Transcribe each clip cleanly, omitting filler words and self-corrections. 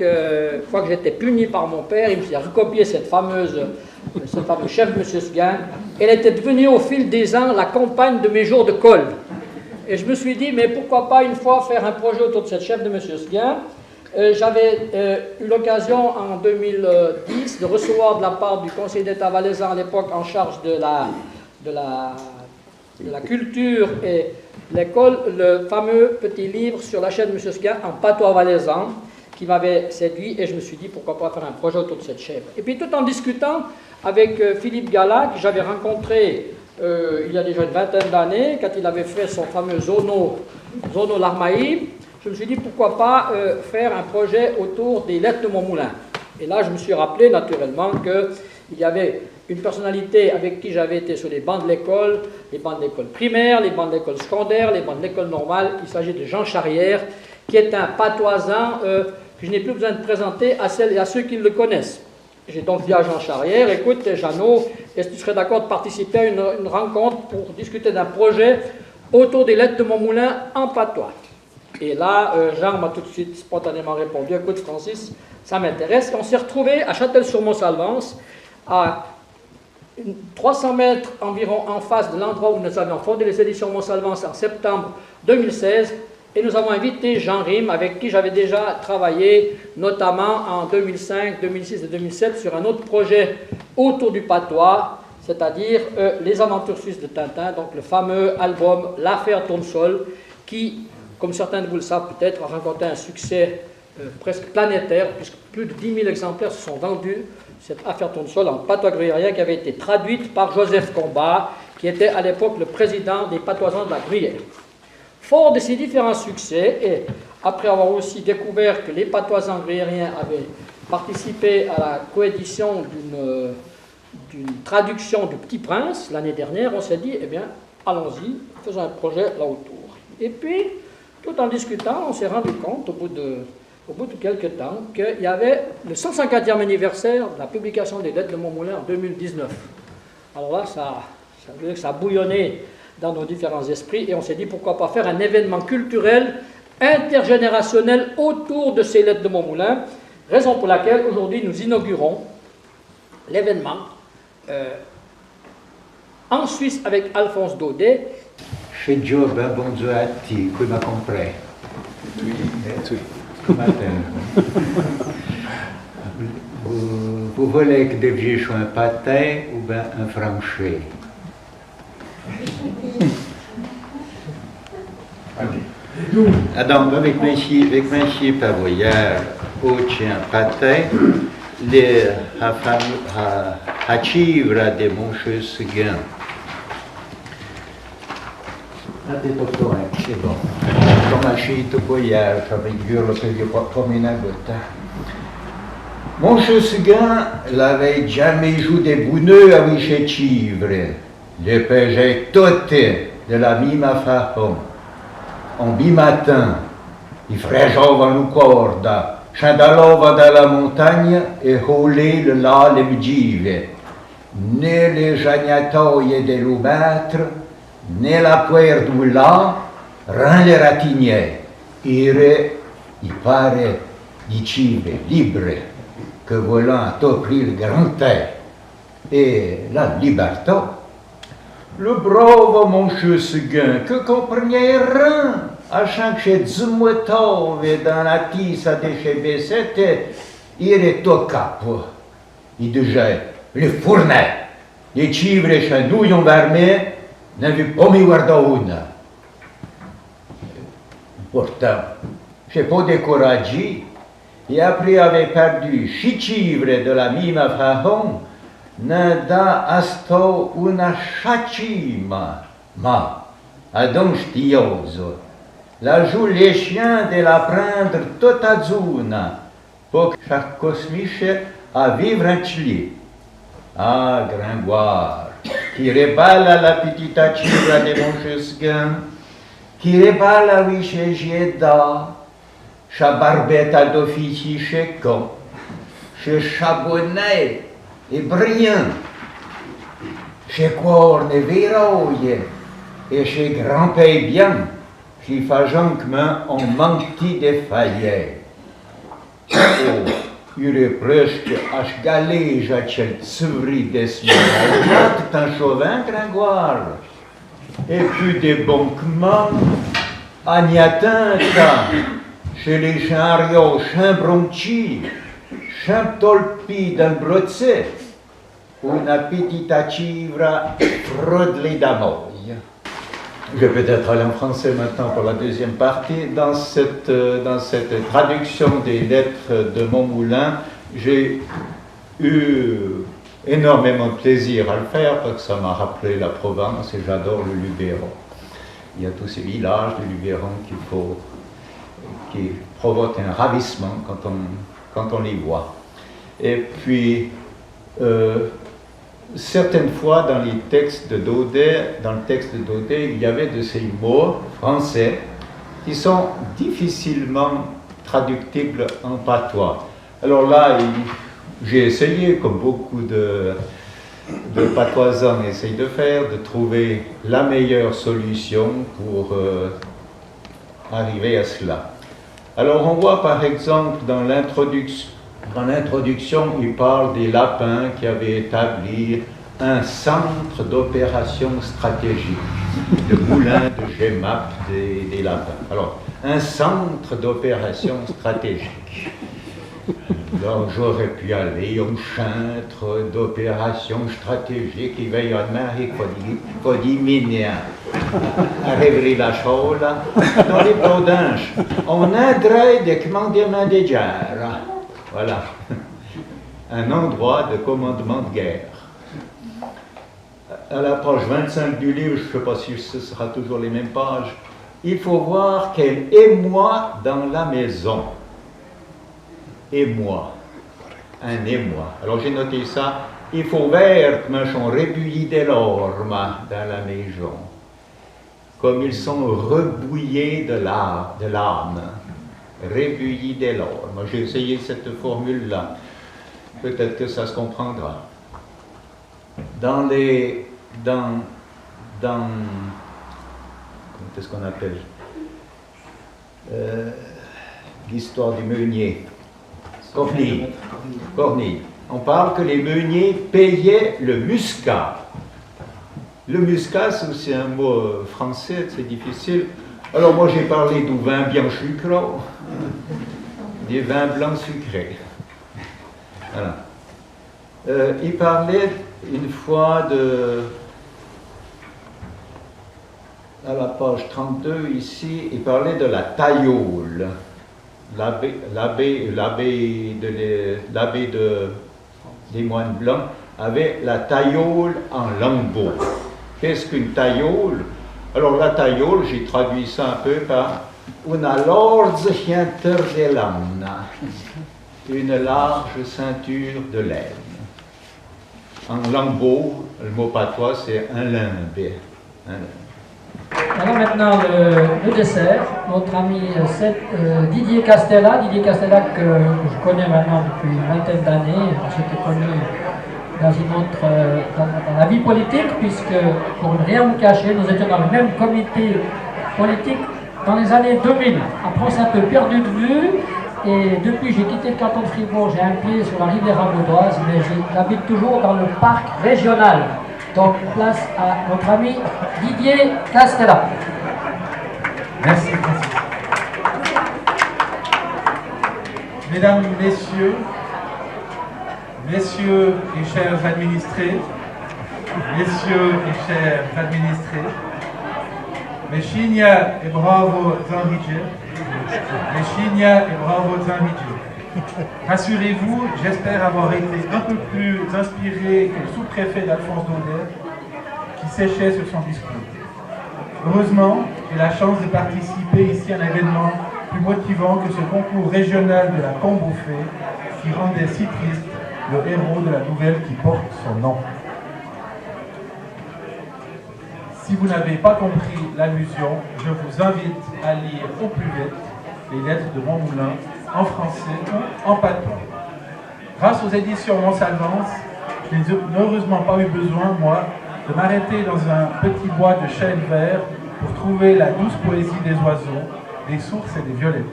chaque fois que j'étais puni par mon père, il me faisait recopier cette fameuse chef de M. Seguin. Elle était devenue au fil des ans la compagne de mes jours de colle. Et je me suis dit, mais pourquoi pas une fois faire un projet autour de cette chef de M. Seguin. J'avais eu l'occasion en 2010 de recevoir de la part du Conseil d'État valaisan à l'époque en charge de la culture et l'école, le fameux petit livre sur la chaîne de M. Seguin en patois valaisan qui m'avait séduit et je me suis dit pourquoi pas faire un projet autour de cette chèvre. Et puis tout en discutant avec Philippe Gala, que j'avais rencontré il y a déjà une vingtaine d'années, quand il avait fait son fameux Zono Larmaï, je me suis dit pourquoi pas faire un projet autour des lettres de Montmoulin. Et là, je me suis rappelé naturellement qu'il y avait une personnalité avec qui j'avais été sur les bancs de l'école primaire, les bancs de l'école secondaire, les bancs de l'école normale. Il s'agit de Jean Charrière, qui est un patoisin que je n'ai plus besoin de présenter à celles et à ceux qui le connaissent. J'ai donc dit à Jean Charrière, écoute Jeannot, est-ce que tu serais d'accord de participer à une rencontre pour discuter d'un projet autour des lettres de Montmoulin en patois? Et là, Jean m'a tout de suite spontanément répondu, écoute Francis, ça m'intéresse. Et on s'est retrouvés à Châtel-sur-Mont-Salvance, à 300 mètres environ en face de l'endroit où nous avions fondé les éditions Mont-Salvance en septembre 2016. Et nous avons invité Jean Rime, avec qui j'avais déjà travaillé, notamment en 2005, 2006 et 2007, sur un autre projet autour du patois, c'est-à-dire Les Aventures suisses de Tintin, donc le fameux album L'Affaire Tournesol, qui, comme certains de vous le savent peut-être, a rencontré un succès presque planétaire, puisque plus de 10 000 exemplaires se sont vendus, cette Affaire Tournesol en patois gruyérien qui avait été traduite par Joseph Combat, qui était à l'époque le président des patoisans de la Gruyère. Fort de ces différents succès, et après avoir aussi découvert que les patoisans gruyériens avaient participé à la coédition d'une traduction du Petit Prince l'année dernière, on s'est dit, eh bien, allons-y, faisons un projet là autour. Et puis, tout en discutant, on s'est rendu compte, au bout de quelques temps, qu'il y avait le 150e anniversaire de la publication des lettres de Montmoulin en 2019. Alors là, ça a bouillonné dans nos différents esprits, et on s'est dit pourquoi pas faire un événement culturel intergénérationnel autour de ces lettres de Montmoulin, raison pour laquelle aujourd'hui nous inaugurons l'événement en Suisse avec Alphonse Daudet. Chez Job, bon Dieu a dit, qui m'a compris. Oui. Vous voulez que deviez un pâté ou bien un franché? Donc, avec mes pavoyards, au chien pâté, les hachivra de mon cheveu Seguin. C'est bon. Comme un chien de boyard, avec gurle que je peux promener à goutte. Mon cheveu Seguin l'avait jamais joué des bouneux avec chez Chivre. Le péché tout de la même façon. En bimatin, il freggiava une corde, scendalava dalla montagna e roulait le là le mgive. Né le jagnatoie de l'ubatre, né la puer du là, rien le ratignait. Il pare, dicive, libre, que voilà t'offrir le grand air. Et la liberté. Le brave mon cheveu Seguin, que comprenait rien, à chaque zumotov et dans la tisse à déchever, c'était, il était au cap. Il disait, les fournets, les chivres et chenouillons vermés, n'avaient pas mis guardaune. Pourtant, je n'ai pas découragé, et après avoir perdu 6 chivres de la même façon, nada asto una chacima, ma adon stioso. La joue les chiens de la prendre toute à zona, pour que chaque cosmiche à vivre un chli. Ah, Gringoire, qui rébale la petite chivra de mon chesguin, qui rébale la viche gieda, cha barbetta d'offici chez con, chez Chabonnet, et brillant, chez Corne et Véroye, et chez Grand-Pay bien, qui faisant que en menti des faillets. Oh, presque aș galeja cel țvri desmănăiat un chauvin Gringoire. Et puis des banquements à n'y atteindre chez les chariots chimbronci, chimptolpi d'un brocet, una petita civra frodli d'amoy. Je vais peut-être aller en français maintenant pour la deuxième partie. Dans cette traduction des lettres de Montmoulin, j'ai eu énormément de plaisir à le faire parce que ça m'a rappelé la Provence et j'adore le Luberon. Il y a tous ces villages du Luberon qui provoquent un ravissement quand on les voit. Et puis, certaines fois dans le texte de Daudet, il y avait de ces mots français qui sont difficilement traductibles en patois. Alors là, j'ai essayé, comme beaucoup de patoisans essayent de faire, de trouver la meilleure solution pour arriver à cela. Alors on voit par exemple dans l'introduction, il parle des lapins qui avaient établi un centre d'opération stratégique, de moulin, de GEMAP, des lapins. Alors, un centre d'opération stratégique. Alors j'aurais pu aller au centre d'opération stratégique, il va y avoir il faut diminuer à révéler la chose dans les Baudinges. On aiderait des commandements de guerre. Voilà, un endroit de commandement de guerre. À la page 25 du livre, je ne sais pas si ce sera toujours les mêmes pages, il faut voir quel émoi dans la maison. Émoi, un émoi. Alors j'ai noté ça, il faut voir comme ils sont rebouillis de l'orme dans la maison, comme ils sont rebouillés de l'âme. Rebouillis de l'orme. J'ai essayé cette formule-là. Peut-être que ça se comprendra. Dans qu'est-ce qu'on appelle l'histoire du meunier. Cornille. On parle que les meuniers payaient le muscat. Le muscat, c'est aussi un mot français, c'est difficile. Alors moi j'ai parlé du vin bien sucré, des vins blancs sucrés. Voilà. Il parlait une fois à la page 32 ici, il parlait de la taillole. L'abbé des moines blancs avait la taillole en lambeaux. Qu'est-ce qu'une taillole? Alors la taillole, j'ai traduit ça un peu par una large ceinture de laine, une large ceinture de laine. En lambeau, le mot patois, c'est un limbe. Alors maintenant, le dessert, notre ami Didier Castella que je connais maintenant depuis une vingtaine d'années, on s'était connu dans la vie politique, puisque, pour ne rien vous cacher, nous étions dans le même comité politique dans les années 2000. Après, on s'est un peu perdu de vue, et depuis j'ai quitté le canton de Fribourg, j'ai un pied sur la Riviera vaudoise, mais j'habite toujours dans le parc régional. Donc, place à notre ami Didier Castella. Merci, Francis. Mesdames, messieurs et chers administrés, Meshigna et bravo Zanridje, Rassurez-vous, j'espère avoir été un peu plus inspiré que le sous-préfet d'Alphonse Daudet qui séchait sur son discours. Heureusement, j'ai la chance de participer ici à un événement plus motivant que ce concours régional de la Combouffée qui rendait si triste le héros de la nouvelle qui porte son nom. Si vous n'avez pas compris l'allusion, je vous invite à lire au plus vite les lettres de Montmoulin en français ou en patois. Grâce aux éditions Monsalvance, je n'ai heureusement pas eu besoin, moi, de m'arrêter dans un petit bois de chêne vert pour trouver la douce poésie des oiseaux, des sources et des violettes.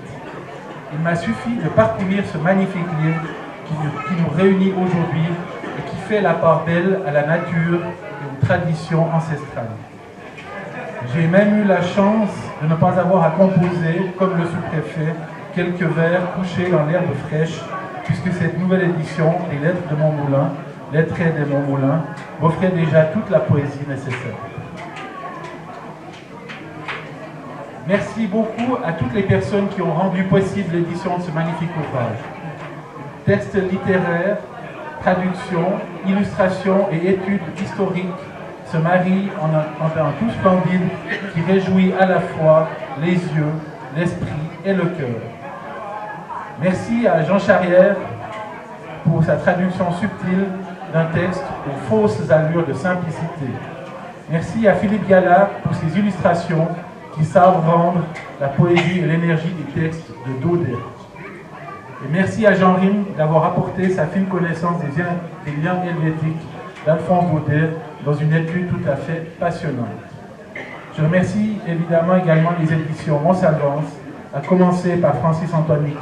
Il m'a suffi de parcourir ce magnifique livre qui nous réunit aujourd'hui et qui fait la part belle à la nature et aux traditions ancestrales. J'ai même eu la chance de ne pas avoir à composer, comme le sous-préfet, quelques vers couchés dans l'herbe fraîche, puisque cette nouvelle édition des Lettres de Montmoulin, Lettrés de Montmoulin, m'offrait déjà toute la poésie nécessaire. Merci beaucoup à toutes les personnes qui ont rendu possible l'édition de ce magnifique ouvrage. Textes littéraires, traductions, illustrations et études historiques se marient en un tout splendide qui réjouit à la fois les yeux, l'esprit et le cœur. Merci à Jean Charrière pour sa traduction subtile d'un texte aux fausses allures de simplicité. Merci à Philippe Gallard pour ses illustrations qui savent rendre la poésie et l'énergie des textes de Daudet. Et merci à Jean Rime d'avoir apporté sa fine connaissance des liens helvétiques d'Alphonse Daudet dans une étude tout à fait passionnante. Je remercie évidemment également les éditions Monsalvance, à commencer par Francis-Antoine Micky,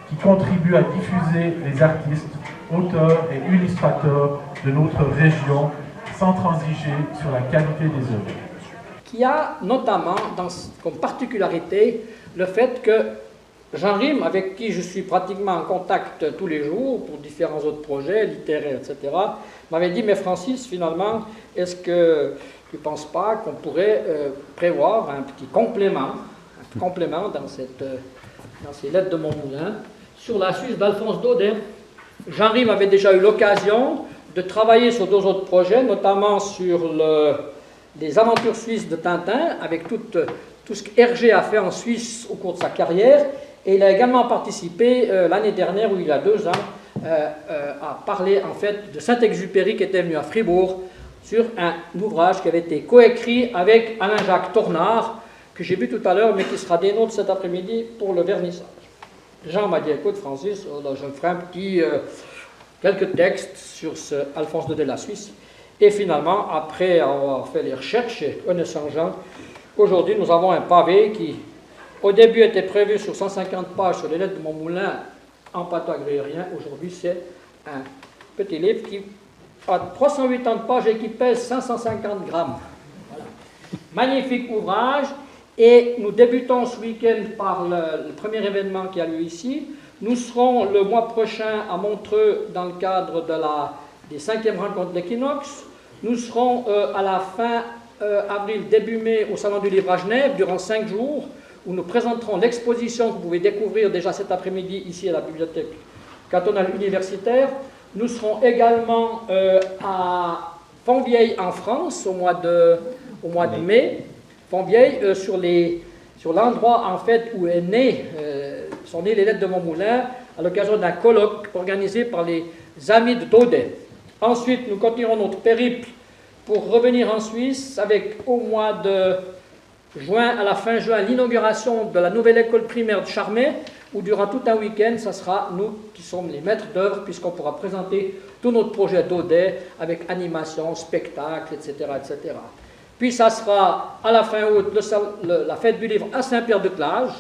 qui contribue à diffuser les artistes, auteurs et illustrateurs de notre région sans transiger sur la qualité des œuvres. Qui a notamment comme particularité le fait que Jean Rime, avec qui je suis pratiquement en contact tous les jours pour différents autres projets littéraires, etc., m'avait dit « Mais Francis, finalement, est-ce que tu ne penses pas qu'on pourrait prévoir un petit complément dans ces lettres de Montmoulin sur la Suisse d'Alphonse Daudet ?» Jean Rime avait déjà eu l'occasion de travailler sur deux autres projets, notamment sur les aventures suisses de Tintin, avec tout ce qu'Hergé a fait en Suisse au cours de sa carrière. Et il a également participé l'année dernière, ou il y a 2 ans, à parler en fait de Saint-Exupéry qui était venu à Fribourg sur un ouvrage qui avait été coécrit avec Alain-Jacques Tornard, que j'ai vu tout à l'heure, mais qui sera des nôtres cet après-midi pour le vernissage. Jean m'a dit, écoute Francis, je ferai quelques textes sur ce Alphonse Daudet de la Suisse. Et finalement, après avoir fait les recherches et connaissant Jean, aujourd'hui nous avons un pavé qui, au début, était prévu sur 150 pages sur les lettres de Montmoulin en patois gruyérien. Aujourd'hui, c'est un petit livre qui a 380 pages et qui pèse 550 grammes. Voilà. Magnifique ouvrage. Et nous débutons ce week-end par le premier événement qui a lieu ici. Nous serons le mois prochain à Montreux dans le cadre des 5e rencontres d'Equinox. Nous serons à la fin avril, début mai au Salon du Livre à Genève durant 5 jours où nous présenterons l'exposition que vous pouvez découvrir déjà cet après-midi ici à la bibliothèque cantonale universitaire. Nous serons également à Fontvieille en France au mois de mai. Fontvieille sur l'endroit en fait où sont nées les lettres de Montmoulin à l'occasion d'un colloque organisé par les amis de Daudet. Ensuite, nous continuerons notre périple pour revenir en Suisse avec au mois de juin, à la fin juin, l'inauguration de la nouvelle école primaire de Charmey, où durant tout un week-end, ce sera nous qui sommes les maîtres d'œuvre, puisqu'on pourra présenter tout notre projet Daudet avec animation, spectacle, etc., etc. Puis ça sera à la fin août la fête du livre à Saint-Pierre-de-Clage,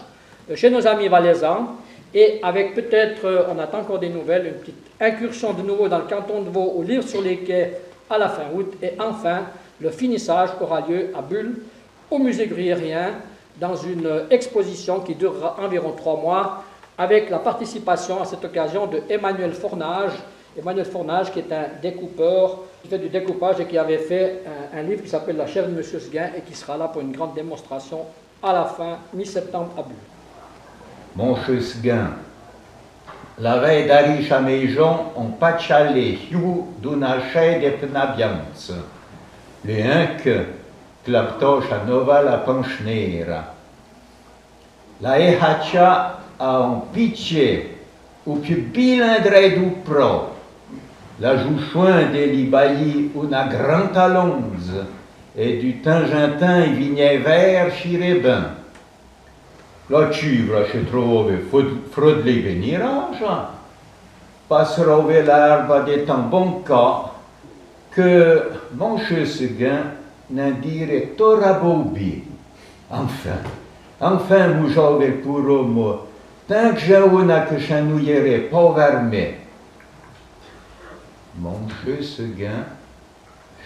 chez nos amis valaisans, et avec peut-être, on attend encore des nouvelles, une petite incursion de nouveau dans le canton de Vaud au livre sur les quais à la fin août, et enfin le finissage aura lieu à Bulle, au musée gruyérien, dans une exposition qui durera environ 3 mois, avec la participation à cette occasion de Emmanuel Fornage, qui est un découpeur, qui fait du découpage et qui avait fait un livre qui s'appelle La chèvre de Monsieur Seguin et qui sera là pour une grande démonstration à la fin, mi-septembre à Bulle. Monsieur Seguin, la veille d'Arish à Meijon, on pachalé hiu d'una chè de pnabianz. Le que claptoche à nova la panchnera. La ehacha a un pitié, ou più bilindre du pro. La jouchouin de l'Ibailly una grand talonze, et du Tingentin il vignait vert chirébin. La civra se trove frodli veniraja, passerove l'herbe de tan bon cas, que Monsieur Seguin n'en dirait torabobi. Enfin, mujove pour homo, tant que j'ai una que chanouillere pauvre, mon che seguin,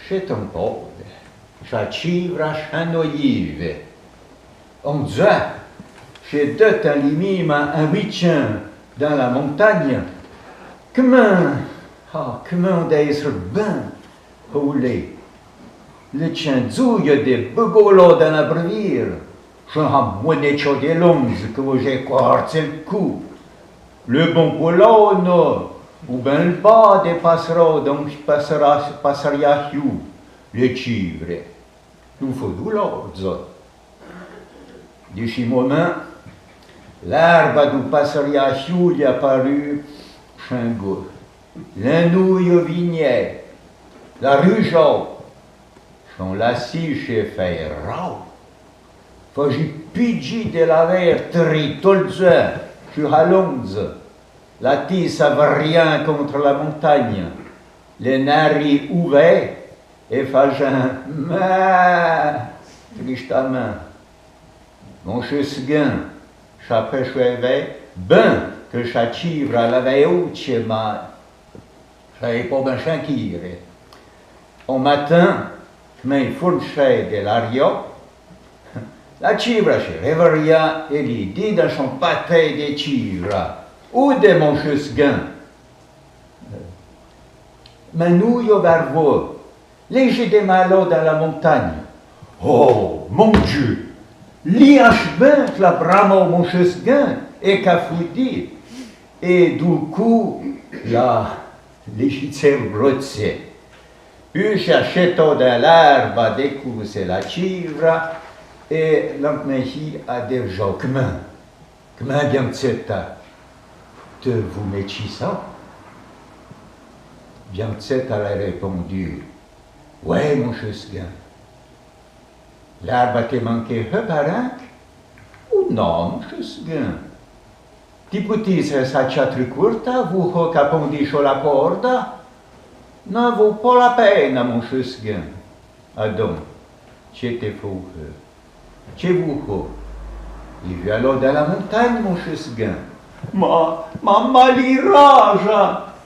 chez ton pole, chacivra chanoïve. On dit, chez deux un limima un week-end dans la montagne, comment d'être ben roulé. Le chenzouille des begolos dans la brevire, je monnaie des longues que j'ai quarté le cou. Le bon polono, ou ben le bas des passereaux, donc passeria hiu, le chivre. Nous faut douleur, d'ici moment, l'herbe du passeria hiu y apparu chingo. L'anouille vignet, la rugeau, son lassi chez fait rau. Faut j'y pidgi de la verre tritolze, sur halonze. La tisse avait rien contre la montagne. Les nari ouverts et fagin, mais, tristement. Mon chesguin, chapré chouévé, ben, que chachivre à la veille mal. J'avais pas ben chanquire. Au matin, mais fourché de l'ario, la chivra se réveilla et lui dit dans son pâté de chivra, où de mon chesguin? Manouille vers vous, léger des malots dans la montagne. Oh, mon Dieu! Liachben la bramo mon chesguin et cafoudi. Et du coup, la légitière brottier. Puis j'achète de l'herbe à découvrir la chivra et l'empêchi a des gens. Comment bien t'seta? Te vous mettez ça? Bien t'seta a répondu. Ouais, mon chesguin. L'herbe a manqué un parin? Ou non, mon chesguin? Ti putisce sa chatricurta, vous capondi sur la corda? Non vaut pas la peine, mon chesguin. Ah donc, c'étais faux. C'è vous. Il vit alors dans la montagne, mon chesguin. Ma malirage,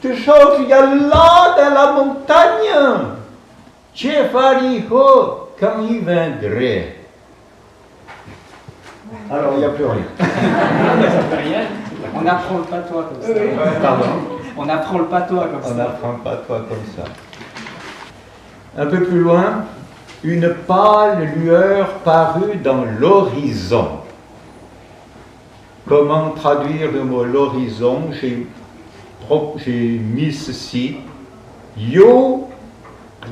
tu choses il y a là dans la montagne. C'è fariho quand il viendrait. Alors, il n'y a plus rien. On apprend le patois comme ça. Pardon? On apprend le patois comme ça. On n'apprend pas toi comme ça. Un peu plus loin, une pâle lueur parut dans l'horizon. Comment traduire le mot l'horizon? J'ai mis ceci. Yo,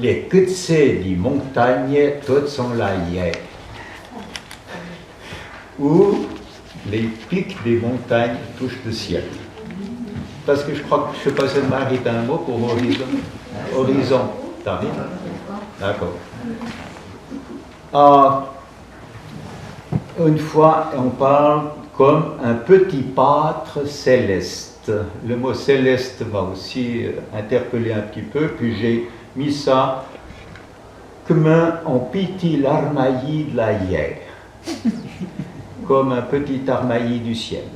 les queues des montagnes, toutes sont là hier. Où les pics des montagnes touchent le ciel. Parce que je crois que je sais pas si Marie t'as un mot pour horizon. Horizon, t'arrives? D'accord. Une fois, on parle comme un petit pâtre céleste. Le mot céleste m'a aussi interpellé un petit peu, puis j'ai mis ça comme un piti l'armaillis de la hier. Comme un petit armaillis du ciel.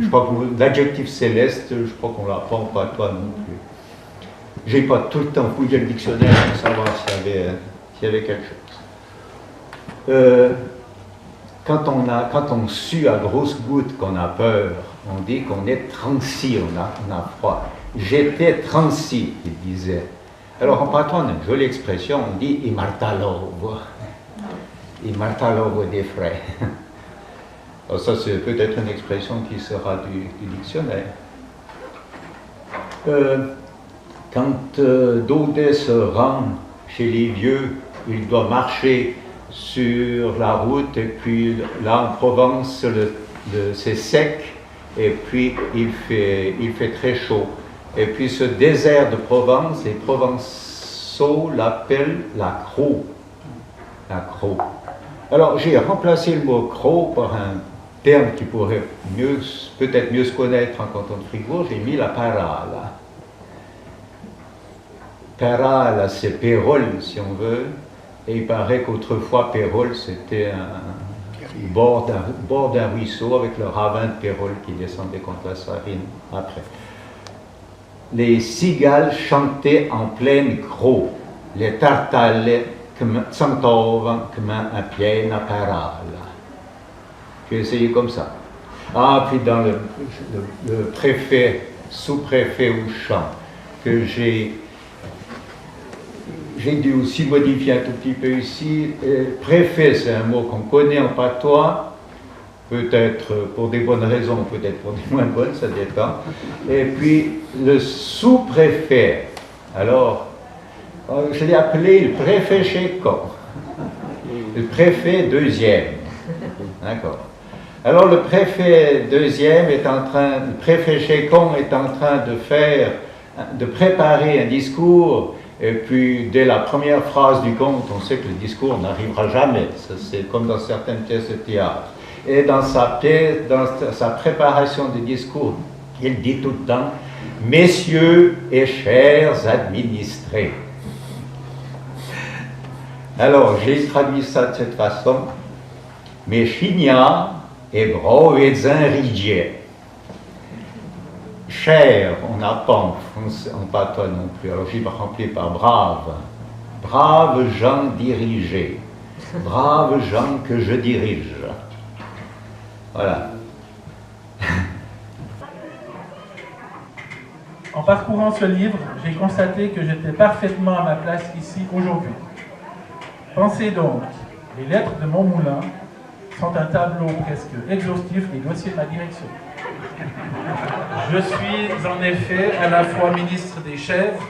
Je crois que l'adjectif céleste, je crois qu'on ne l'apprend pas toi non plus. J'ai pas tout le temps fouillé le dictionnaire pour savoir s'il y avait quelque chose. Quand on sue à grosses gouttes qu'on a peur, on dit qu'on est transi, on a froid. J'étais transi, il disait. Alors en partant d'une jolie expression, on dit imartalovo des frais. Alors ça, c'est peut-être une expression qui sera du dictionnaire. Quand Daudet se rend chez les vieux, il doit marcher sur la route, et puis là en Provence, c'est sec, et puis il fait très chaud. Et puis ce désert de Provence, les Provençaux l'appellent la Crau. La Crau. Alors j'ai remplacé le mot Crau par un terme qui pourrait peut-être mieux se connaître en canton de Fribourg, j'ai mis la parale. Parale, c'est Pérol, si on veut, et il paraît qu'autrefois Pérol, c'était un bord d'un ruisseau avec le ravin de Pérol qui descendait contre la Sarine après. les cigales chantaient en pleine gros, les tartales cantavano come a piena parala. J'ai essayé comme ça. Ah, puis dans le préfet, sous-préfet au chant, que j'ai dû aussi modifier un tout petit peu ici. Préfet, c'est un mot qu'on connaît en patois, peut-être pour des bonnes raisons, peut-être pour des moins bonnes, ça dépend. Et puis le sous-préfet, alors, je l'ai appelé le préfet Chécon, le préfet deuxième. D'accord. Alors le préfet deuxième le préfet Chécon est en train de préparer un discours, et puis dès la première phrase du conte, on sait que le discours n'arrivera jamais. C'est comme dans certaines pièces de théâtre. Et dans sa préparation du discours, il dit tout le temps « Messieurs et chers administrés ». Alors, j'ai traduit ça de cette façon « Mes chignards et broedzin ridier ». Cher, on n'a pas en français, en patois non plus, alors j'ai rempli par brave. Braves gens dirigés, braves gens que je dirige. Voilà. En parcourant ce livre, j'ai constaté que j'étais parfaitement à ma place ici aujourd'hui. Pensez donc, les lettres de Montmoulin sont un tableau presque exhaustif des dossiers de ma direction. Je suis en effet à la fois ministre des chèvres,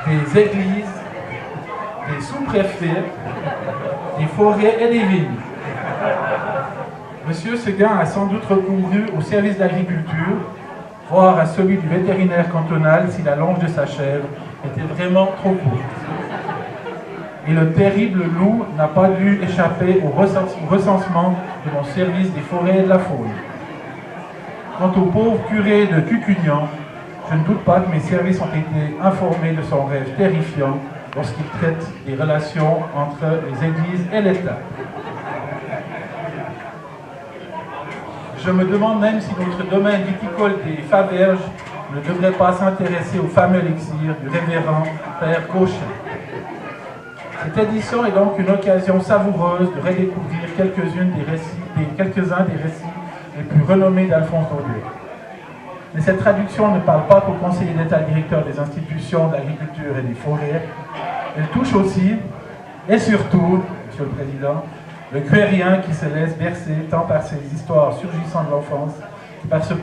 des églises, des sous-préfets, des forêts et des vignes. Monsieur Seguin a sans doute recouru au service d'agriculture, voire à celui du vétérinaire cantonal si la longe de sa chèvre était vraiment trop courte. Et le terrible loup n'a pas dû échapper au recensement de mon service des forêts et de la faune. Quant au pauvre curé de Cucugnan, je ne doute pas que mes services ont été informés de son rêve terrifiant lorsqu'il traite des relations entre les églises et l'État. Je me demande même si notre domaine viticole des Faverges ne devrait pas s'intéresser au fameux élixir du révérend Père Cochin. Cette édition est donc une occasion savoureuse de redécouvrir quelques-uns des récits les plus renommés d'Alphonse Daudet. Mais cette traduction ne parle pas qu'aux conseillers d'État directeurs des institutions d'agriculture et des forêts. Elle touche aussi, et surtout, Monsieur le Président, le cuérien qui se laisse bercer tant par ces histoires surgissant de l'enfance que par ce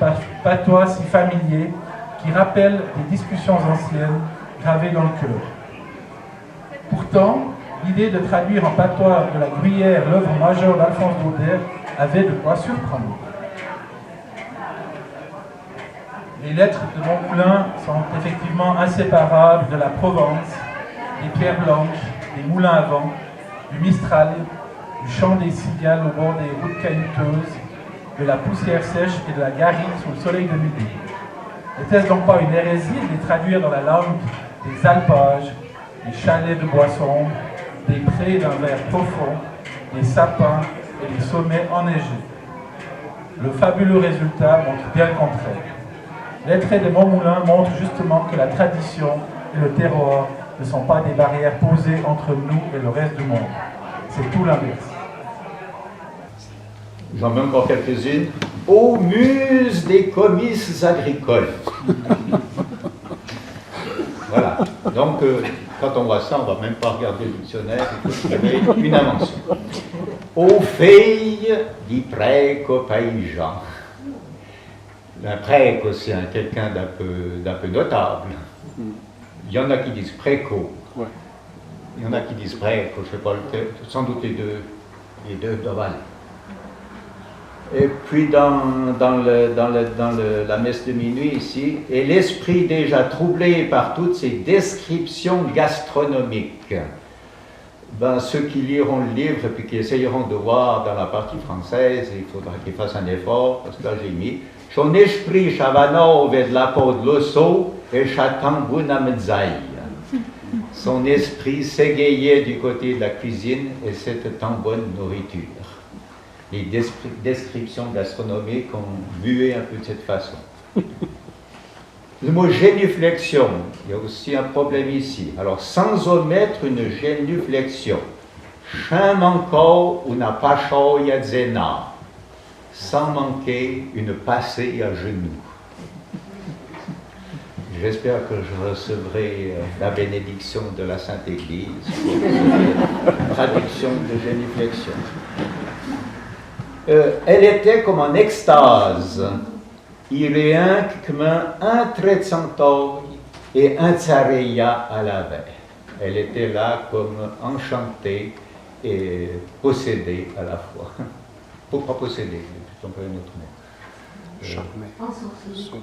patois si familier qui rappelle des discussions anciennes gravées dans le cœur. Pourtant, l'idée de traduire en patois de la Gruyère l'œuvre majeure d'Alphonse Daudet avait de quoi surprendre. Les lettres de Montmoulin sont effectivement inséparables de la Provence, des pierres blanches, des moulins à vent, du Mistral, du chant des cigales au bord des routes caillouteuses, de la poussière sèche et de la garrigue sous le soleil de midi. N'était-ce donc pas une hérésie de les traduire dans la langue des alpages, des chalets de bois sombres, des prés d'un vert profond, des sapins et des sommets enneigés? Le fabuleux résultat montre bien le contraire. Les traits de Montmoulin montrent justement que la tradition et le terroir ne sont pas des barrières posées entre nous et le reste du monde. C'est tout l'inverse. J'en mets encore quelques-unes. Ô muse des comices agricoles. Voilà. Donc, quand on voit ça, on ne va même pas regarder le dictionnaire, il faut trouver une invention. Ô filles di prèco paysan. Un prèco, c'est quelqu'un d'un peu notable. Il y en a qui disent préco. Ouais. Il y en a qui disent prèco, je ne sais pas lequel, sans doute les deux doivent aller. Et puis dans la messe de minuit ici, et l'esprit déjà troublé par toutes ces descriptions gastronomiques, ben, ceux qui liront le livre et puis qui essayeront de voir dans la partie française, il faudra qu'ils fassent un effort, parce que là j'ai mis son esprit chavanov et de la peau de l'osso et chatan bunamedzai. Son esprit s'égayait du côté de la cuisine et c'était en bonne nourriture. Les descriptions gastronomiques ont mué un peu de cette façon. Le mot génuflexion, il y a aussi un problème ici. Alors, sans omettre une génuflexion, cham encore una pachoya zena, sans manquer une passée à genoux. J'espère que je recevrai la bénédiction de la Sainte Église pour la traduction de génuflexion. Elle était comme en extase. Iréen comme un tretsantor et un tsareya à la veille. Elle était là comme enchantée et possédée à la fois. Pas possédée, c'est un peu un autre mot.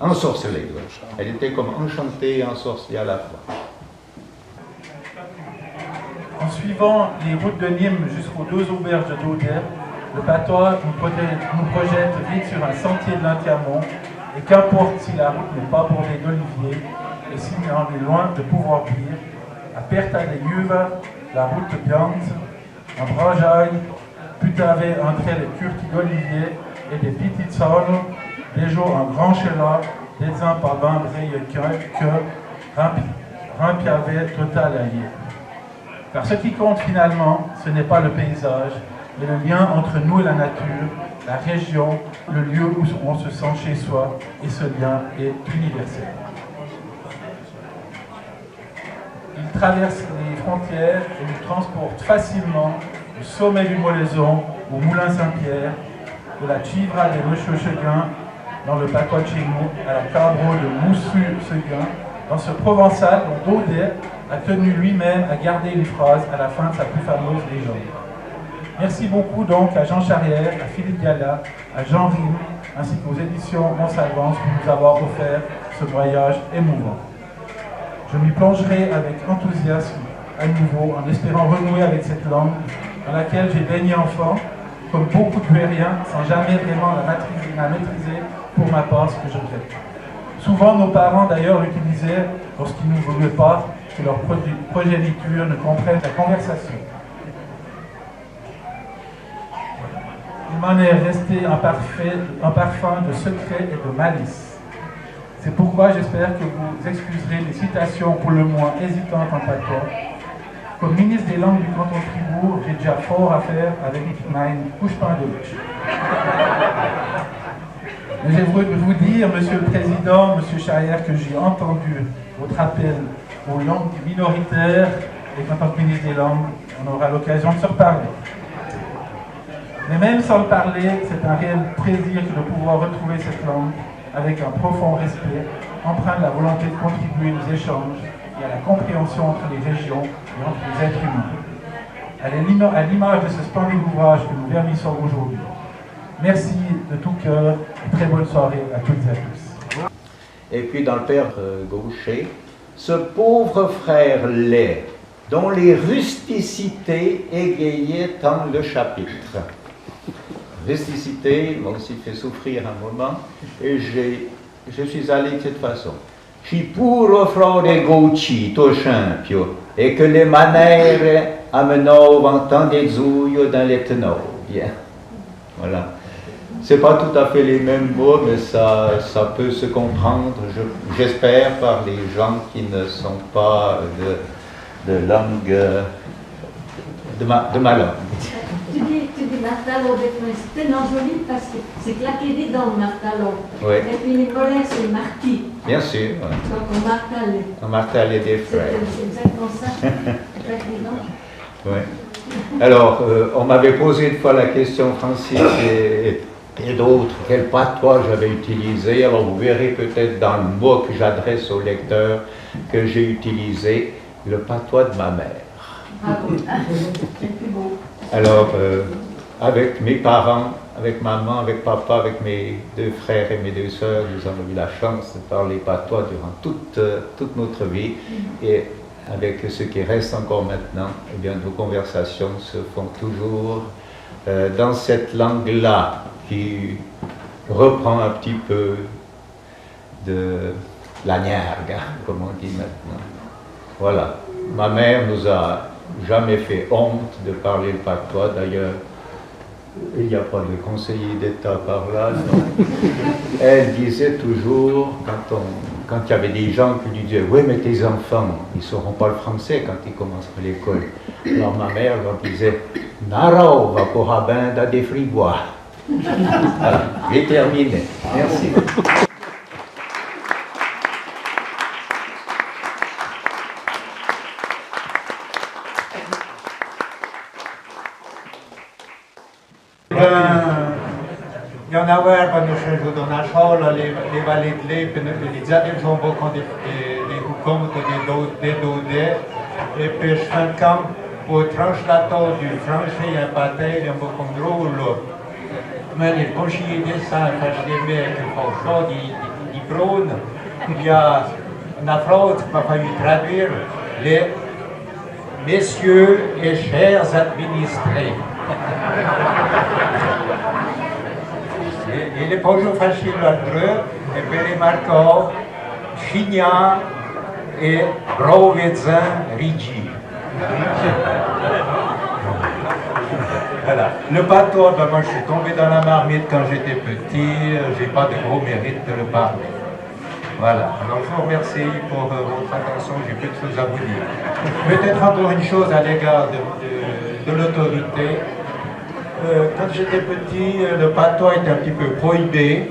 Ensorcelée. Ouais. Elle était comme enchantée et ensorcelée à la fois. En suivant les routes de Nîmes jusqu'aux 2 auberges d'Auder, le patois nous projette vite sur un sentier de l'Intiamont, et qu'importe si la route n'est pas bordée d'oliviers, et si on est loin de pouvoir dire, à Perta de Juva, la route de Bianz, en Brajaille, putave entre les curtis d'oliviers et des petites zones, des jours en grand chéla, des uns par bain que rempiavait total allié. Car ce qui compte finalement, ce n'est pas le paysage, mais le lien entre nous et la nature, la région, le lieu où on se sent chez soi, et ce lien est universel. Il traverse les frontières et nous transporte facilement du sommet du Molaison au Moulin Saint-Pierre, de la Chivra des Rocheux-Seguin, dans le patois de chez nous, à la Cabro de Moussu-Seguin, dans ce provençal dont Daudet a tenu lui-même à garder une phrase à la fin de sa plus fameuse légende. Merci beaucoup donc à Jean Charrière, à Philippe Gala, à Jean Rime, ainsi qu'aux éditions Monsalvance pour nous avoir offert ce voyage émouvant. Je m'y plongerai avec enthousiasme à nouveau, en espérant renouer avec cette langue dans laquelle j'ai baigné enfant, comme beaucoup de Puériens, sans jamais vraiment la maîtriser pour ma part, ce que je regrette. Souvent, nos parents d'ailleurs l'utilisaient lorsqu'ils ne voulaient pas que leur progéniture ne comprenne la conversation. Il m'en est resté un parfum de secret et de malice. C'est pourquoi j'espère que vous excuserez les citations pour le moins hésitantes en patois. Comme ministre des langues du canton de Fribourg, j'ai déjà fort à faire avec mein couche-pain de Deutsch. Mais j'ai voulu vous dire, Monsieur le Président, Monsieur Charrière, que j'ai entendu votre appel aux langues minoritaires et qu'en tant que ministre des langues, on aura l'occasion de se reparler. Mais même sans le parler, c'est un réel plaisir que de pouvoir retrouver cette langue avec un profond respect, empreint de la volonté de contribuer aux échanges et à la compréhension entre les régions et entre les êtres humains. À l'image de ce splendide ouvrage que nous vernissons aujourd'hui. Merci de tout cœur et très bonne soirée à toutes et à tous. Et puis dans le père Gaucher, ce pauvre frère laid, dont les rusticités égayaient tant le chapitre. Rusticité m'a aussi fait souffrir un moment, et je suis allé de cette façon. Ci puro frode Gauchi, to champio, et que les manières amenò en des zouilles dans les tenors. Bien. Voilà. C'est pas tout à fait les mêmes mots, mais ça peut se comprendre, j'espère, par les gens qui ne sont pas de langue, de ma langue. Tu dis Martalon, c'était non joli parce que c'est claqué des dents, Martalon. Oui. Et puis les mollets, c'est marquis. Bien sûr. Ouais. Donc on martalait. On martalait des frères. C'est exactement ça. Claqué des dents. Oui. Alors, on m'avait posé une fois la question, Francis et d'autres, quel patois j'avais utilisé. Alors, vous verrez peut-être dans le mot que j'adresse au lecteur que j'ai utilisé le patois de ma mère. Ah bon, c'est plus beau. Alors, avec mes parents, avec maman, avec papa, avec mes 2 frères et mes 2 sœurs, nous avons eu la chance de parler patois durant toute notre vie. Et avec ce qui reste encore maintenant, eh bien, nos conversations se font toujours dans cette langue-là, qui reprend un petit peu de la niarga, comme on dit maintenant. Voilà. Ma mère nous a jamais fait honte de parler le patois. D'ailleurs, Il n'y a pas de conseiller d'État par là. Non. Elle disait toujours, quand il y avait des gens qui lui disaient « Oui, mais tes enfants, ils ne sauront pas le français quand ils commenceront l'école. » Alors ma mère leur disait « Naro va pour rabin da des fribois. » Voilà, j'ai terminé. Merci. Jag var på den här skolan, det var lite lepen, les années sont beaucoup des hukumt och des dodés, et puis 5 ans på translator du français et un pâté, un beaucoup drôle. Men il conchiait ça, parce que les mecs font chaud, ils prônent. Il y a une phrase qu'il m'a fallu traduire, les messieurs et chers administrés. Il est pas toujours facile entre eux, et puis les marqueurs, Chignan et Brovezin Rigi. Voilà. Le patois, ben moi je suis tombé dans la marmite quand j'étais petit, j'ai pas de gros mérite de le parler. Voilà, alors je vous remercie pour votre attention, j'ai peu de choses à vous dire. Peut-être encore une chose à l'égard de l'autorité. Quand j'étais petit, le patois était un petit peu prohibé.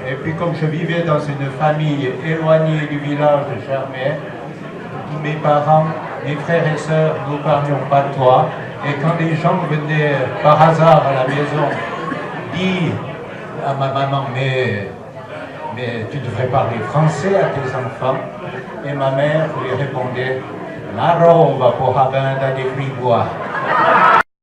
Et puis comme je vivais dans une famille éloignée du village de Germain, mes parents, mes frères et sœurs, nous parlions patois. Et quand les gens venaient par hasard à la maison dire à ma maman, mais tu devrais parler français à tes enfants. Et ma mère lui répondait, Naro va pour rabin da des fribois.